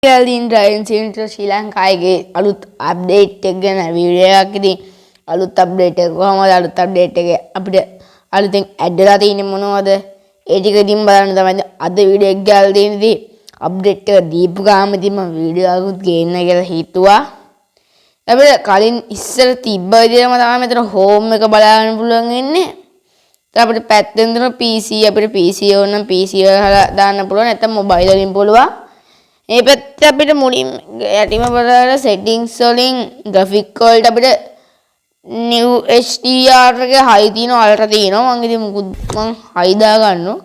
ඉතින් driving centre ශ්‍රී ලංකාවේ අලුත් අප්ඩේට් එක ගැන වීඩියෝ එකක් ඉතින් අලුත් අප්ඩේට් එක කොහමද අලුත් අප්ඩේට් එක අපිට අලුතෙන් ඇඩ් වෙලා තියෙන්නේ මොනවද ඒ ටික ඉතින් බලන්න තමයි අද වීඩියෝ එක ගාලා තියෙන්නේ අප්ඩේට් එක දීපු ගාම ඉතින් මම වීඩියෝ එකක් ගේන්න කියලා හිතුවා අපිට කලින් ඉස්සර තිබ්බ විදිහම තමයි මෙතන හෝම් එක බලන්න පුළුවන් වෙන්නේ අපිට පැත්තෙන් දෙන PC අපිට PC ඕන නම් PC එක දාන්න පුළුවන් නැත්නම් මොබයිල් වලින් පුළුවන් මේ පැත්තේ අපිට මුලින් යටිම බලලා settings වලින් graphic වලට අපිට new HDR එකේ high තියෙනවා ultra තියෙනවා මම ඉතින් මම high දා ගන්නවා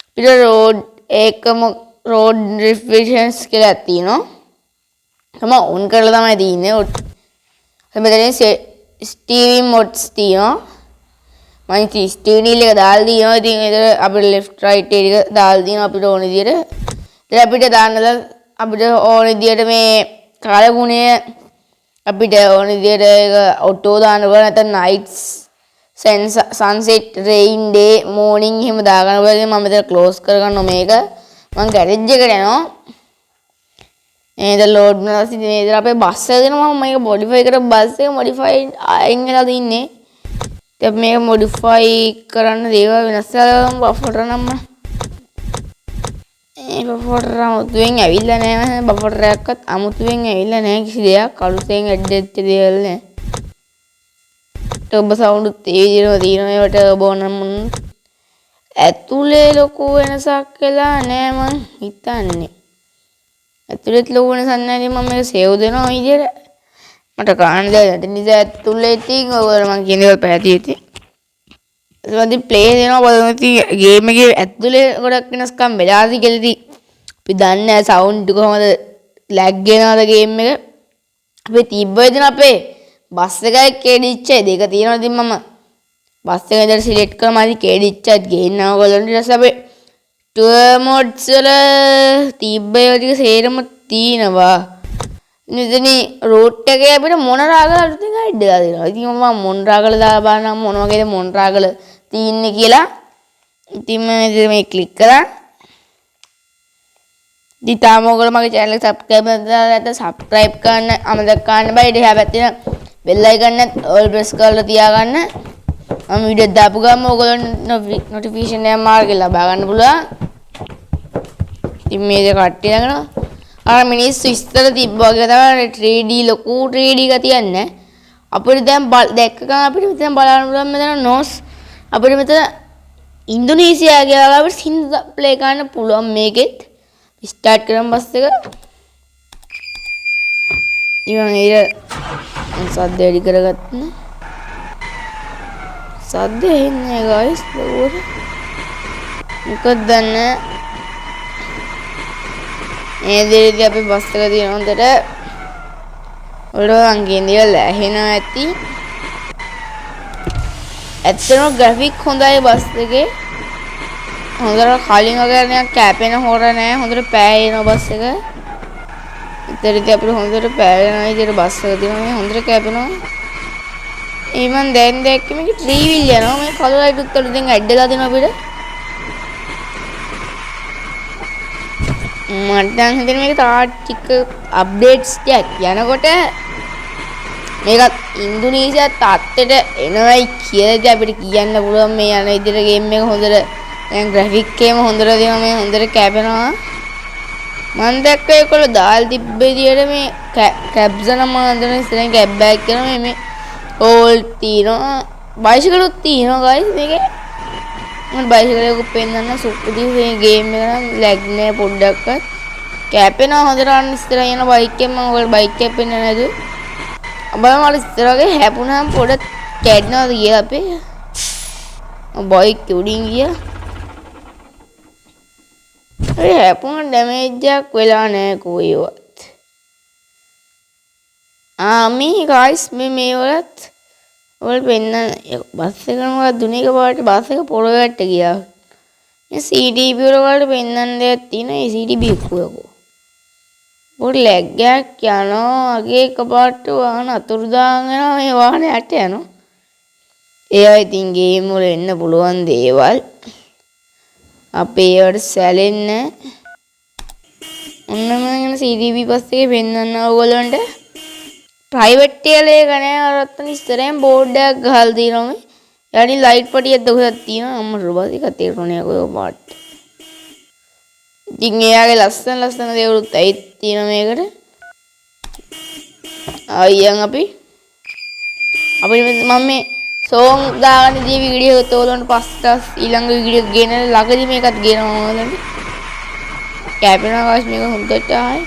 අපිට road reflections කියලා තියෙනවා තම on කරලා තමයි තියෙන්නේ මෙතන steering modes තියෙනවා මම ඉතින් steering wheel එක දාලා තියෙනවා ඉතින් ඒතර අපිට left right එක දාලා තියෙනවා අපිට ඕන විදියට ඉතින් අපිට දාන්නලා අපිට ඕන විදියට මේ කාලගුණය අපිට ඕන විදියට ඒක ඔටෝ දාන්න පුළුවන් නැත්නම් nights sunset rain day morning එහෙම දාගන්න පුළුවන් මම මෙතන close කරගන්නවා මේක මම garage එකට යනවා එතන load වෙනවා ඉතින් ඒතර අපේ බස් එක දෙනවා මම මේක modify කරලා බස් එක modify අයින් වෙලා තින්නේ ඉතින් මේක modify කරන්න දේවල් වෙනස් කරලා බෆර් නම් බෆර් අමුතුවෙන් ඇවිල්ලා නැහැ බෆර් එකක්වත් අමුතුවෙන් ඇවිල්ලා නැහැ කිසි දෙයක් අලුතෙන් ඇඩ් වෙච්ච දේවල් නෑ ටර්බෝ සවුන්ඩ් ඒ විදිහම තියෙනවා ඒවට බෝනම් ඇතුලේ ලොකු වෙනසක් වෙලා නෑ මං හිතන්නේ ඇතුලේත් ලොකු වෙනසක් නැහැ මම මේක සේව් දෙනවා විදියට මට ගන්න දෙයක් නැති නිසා ඇතුලේ ඉතින් ඔයගොල්ලෝ මං කියන දේවල් පැහැදිලි ඉතින් ඒකෙන් ප්ලේ දෙනවා බලමු ඉතින් ගේම් එකේ ඇතුලේ ගොඩක් වෙනස්කම් වෙලාද කියලා ඉතින් අපි දන්නේ නැහැ සවුන්ඩ් කොහමද ලැග් වෙනවද ගේම් එක අපි තිබ්බ ඉතින් අපේ බස් එකයි කේඩිච්චයි දෙක තියෙනවා ඉතින් මම බස් එක ඉඳලා සිලෙක්ට් කරලා මම කේඩිච්චත් ගේනවා ඔයගොල්ලන්ට ඊට පස්සේ අපේ tour modes වල තිබ්බ ඒවා ටික සේරම තියෙනවා ඉතින් රූට් එකේ අපිට මොන රාගල අලුතින් ඇඩ් වෙලා දෙනවා ඉතින් මම මොන රාගල දාලා බලන්න මොන වගේද මොන රාගල තියෙන්නේ කියලා ඉතින් මම මේ ක්ලික් කරා ඉතින් තාම ඔයගොල්ලෝ මගේ channel එක subscribe කරන්න අමතක කරන්න බෑ ඊට එහා පැත්තේ bell icon එක all press කරලා තියාගන්න මම වීඩියෝ දාපු ගමන් ඔයගොල්ලෝ notification එක මාර්ගෙ ලබා ගන්න පුළුවන් ඉතින් මේ දෙක කට්ටිය ළඟන අර මිනිස්සු ඉස්සර තිබ්බා වගේ තමයි 3D ලොකු 3D ගතියක් නැහැ අපිට දැන් දැක්ක ගමන් අපිට මෙතන බලන්න පුළුවන් මෙතන nose අපිට මෙතන ඉන්දුනීසියා කියලා අපිට හින්දා ප්ලේ කරන්න පුළුවන් මේකෙත් ස්ටාර්ට් කරමු බස් එක ඉතින් ඊට සද්ද වැඩි කරගන්න සද්ද එන්නේ guys ලෝර මොකද දන්නේ මේ දෙවිදි අපි බස් එක තියෙන හොඳට ඔලෝ අංගෙන් දේවල් ඇහෙනවා ඇති ඇත්තටම ග්‍රැෆික් හොඳයි බස් එකේ හොඳට කලින් වගේ නිකන් කැපෙන හොර නෑ හොඳට පෑයෙනවා බස් එක ඉතින් අපිට හොඳට පෑයෙනවා විදිහට බස් එක තියෙනවා මේ හොඳට කැපෙනවා ඊමන් දැන් දැක්කේ මේක ත්‍රී වීල් යනවා මේ කලර් ලයිට් උත් වලින් ඇඩ් වෙලා දෙනවා අපිට මට දැන් හිතෙන්නේ මේක තාටික අප්ඩේට්ස් ටික යනකොට මේකත් ඉන්දුනීසියා තාත්තට එනවයි කියලා අපිට කියන්න පුළුවන් මේ යන විදිහට ගේම් එක හොඳට දැන් ග්‍රැෆික් එකම හොඳට දෙනවා මේ හොඳට කැපෙනවා මම දැක්ක ඒකවල දාලා තිබ්බ විදිහට මේ කැබ්ස් නම් මම හඳුනන ඉස්සරහින් කැබ් බෑග් කරනවා මේ ඕල් තියෙනවා බයිසිකලුත් තියෙනවා guys මේකේ මම බයිසිකල් එක පෙන්නන්න සුපුදී මේ ගේම් එක නම් ලැග් නෑ පොඩ්ඩක්වත් කැපෙනවා හොඳට අන්න ඉස්සරහ යන බයික් එකෙන් මම ඔයාලට බයික් එක පෙන්නන්න නේද බලමු අර ඉස්සරහගේ හැපුණාම පොඩ කැඩනවාද කියලා අපේ බයික් උඩින් ගියා ඒ හැපුණ ඩැමේජ් එකක් වෙලා නෑ කොයිවත් මේ guys මේ වලත් ඔයාල පෙන්නන්න බස් එකම දුන්නේ එකපාරට බස් එක පොළොවට ගියා මේ CDB වලට පෙන්නන්න දෙයක් තියෙනවා ඒ CDB එක්කුවකෝ පොඩි ලැග් එකක් යනවා අගේ එකපාරට වාහන අතුරුදාන් වෙනවා මේ වාහනේ යට යනවා ඒවා ඉතින් ගේම් වල එන්න පුළුවන් දේවල් අපේ ඒවට සැලෙන්නේ ඔන්න මම ඉങ്ങനെ CDB බස් එකේ පෙන්වන්න ඕගොල්ලන්ට ප්‍රයිවට් කියලා එක නෑ අර අතන ඉස්සරහින් බෝඩ් එකක් ගහලා තියෙනවා මේ. යටින් ලයිට් පටියක් දෙකක් තියෙනවා. අම්මට රොබස් එක තේරුණේ නැහැ ඔය පාට. ඉතින් එයාගේ ලස්සන දේවලුත් ඇවිත් තියෙනවා මේකට. අයියන් අපි මම මේ සෝං දාගන්න දී වීඩියෝ එක තෝලන්න පස්සට ඊළඟ වීඩියෝ එක ගෙන ළඟදී මේකත් ගෙනවා ඔයාලට. කැපෙනවා ගාස් මේක හොඳට ආයි.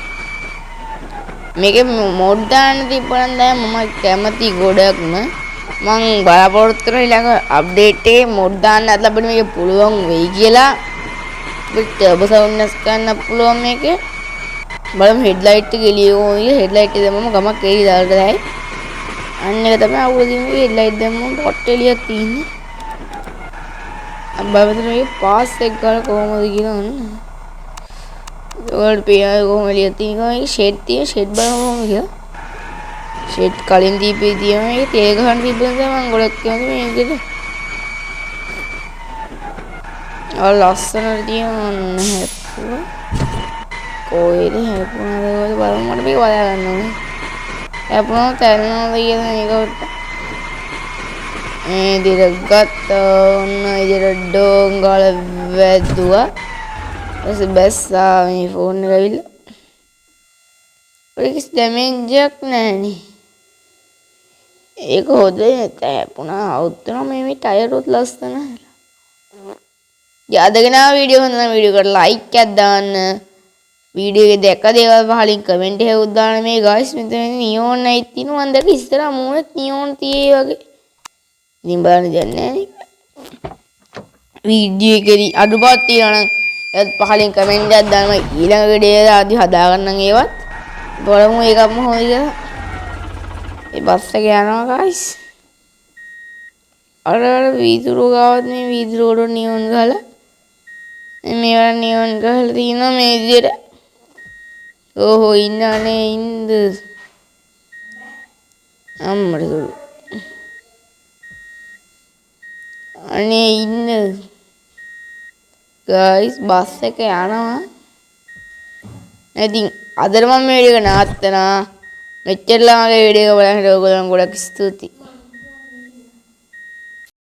මේකේ මොඩ් දාන්න තිබ්බනම් දැන් මම කැමති ගොඩක්ම මං බලාපොරොත්තු වෙන ඊළඟ අප්ඩේට් එකේ මොඩ් දාන්න අත් අපිට මේක පුළුවන් වෙයි කියලා. අපිට ටර්බෝ සවුන්ඩ්නස් ගන්න පුළුවන් මේකේ. බලමු හෙඩ්ලයිට් එක එළියෝ ඉන්නේ හෙඩ්ලයිට් එක දැම්මම ගමක් එළි දාලා දැයි. අන්න එක තමයි අවුරුදින් මේ හෙඩ්ලයිට් දැම්මම පොට් එළියක් තියෙන්නේ. අබ්බාවතර මේ පාස් එක ගාලා කොහමද කියලා අන්න. ඔයාලට පේනවා කොහොම එළියක් තියෙනවා මේක ෂෙඩ් තියෙන ෂෙඩ් බලමු කියලා. ෂෙඩ් කලින් දීපේ තියෙනවා මේක තේ ගහන්න තිබ්බ නිසා මම ගොඩක් කැමති මේකද. ලස්සනට තියෙනවා හැප්පුවා. කොහෙද හැප්පුණාද ඔයාලා බලමු මට මේක බලා ගන්න ඕනේ. හැප්පුණා තැල්නවද කියලා මේකට. මේ දිරක් ගත්තා ඔන්න ඉදිරියට ඩෝංගල වැදුවා. ඊට බැස්සා මේ ෆෝන් එක ඇවිල්ලා. ඔයක ඩැමේජ් එකක් නැහනේ. ඒක හොදේ නැත හැප්පුණා අවුත්තුනා මේ ටයර් උත් ලස්සනයි. අදගෙන වීඩියෝ හොඳ නම් වීඩියෝ එකට ලයික් එකක් දාන්න. වීඩියෝ එකේ දැක්ක දේවල් පහලින් කමෙන්ට් එකක් දාන්න මේ ගායිස් මෙතන නියෝන් එකක් තියෙනවා මම දැක්ක ඉස්සරහ මූණේ නියෝන් තියේ වගේ. ඉතින් බලන්න දෙයක් නැහැ නේ. වීඩියෝ එකේ අඩුපාඩු තියෙනවා නම් ඒත් පහලින් කමෙන්ට් එකක් දාන්න ඊළඟ වීඩියෝ ආදි හදාගන්නම් ඒවත්. බලමු ඒකම හොඳ කියලා. ඒ බස් එක යනවා ගායිස්. අර වීදුරු ගාවත් මේ වීදුරු වල නියෝන් ගහලා මේවා නියෝන් ගහලා තියෙනවා මේ විදියට. ඕහෝ ඉන්නනේ ඉන්න අම්මට දුරු අනේ ඉන්න ගයිස් බස් එක යනවා. ඉතින් අද මම මේ වීඩියෝ එක නවත්තනවා. මෙච්චර ළමගේ වීඩියෝ එක බලන්න ඔයගොල්ලන් ගොඩක් ස්තුතියි.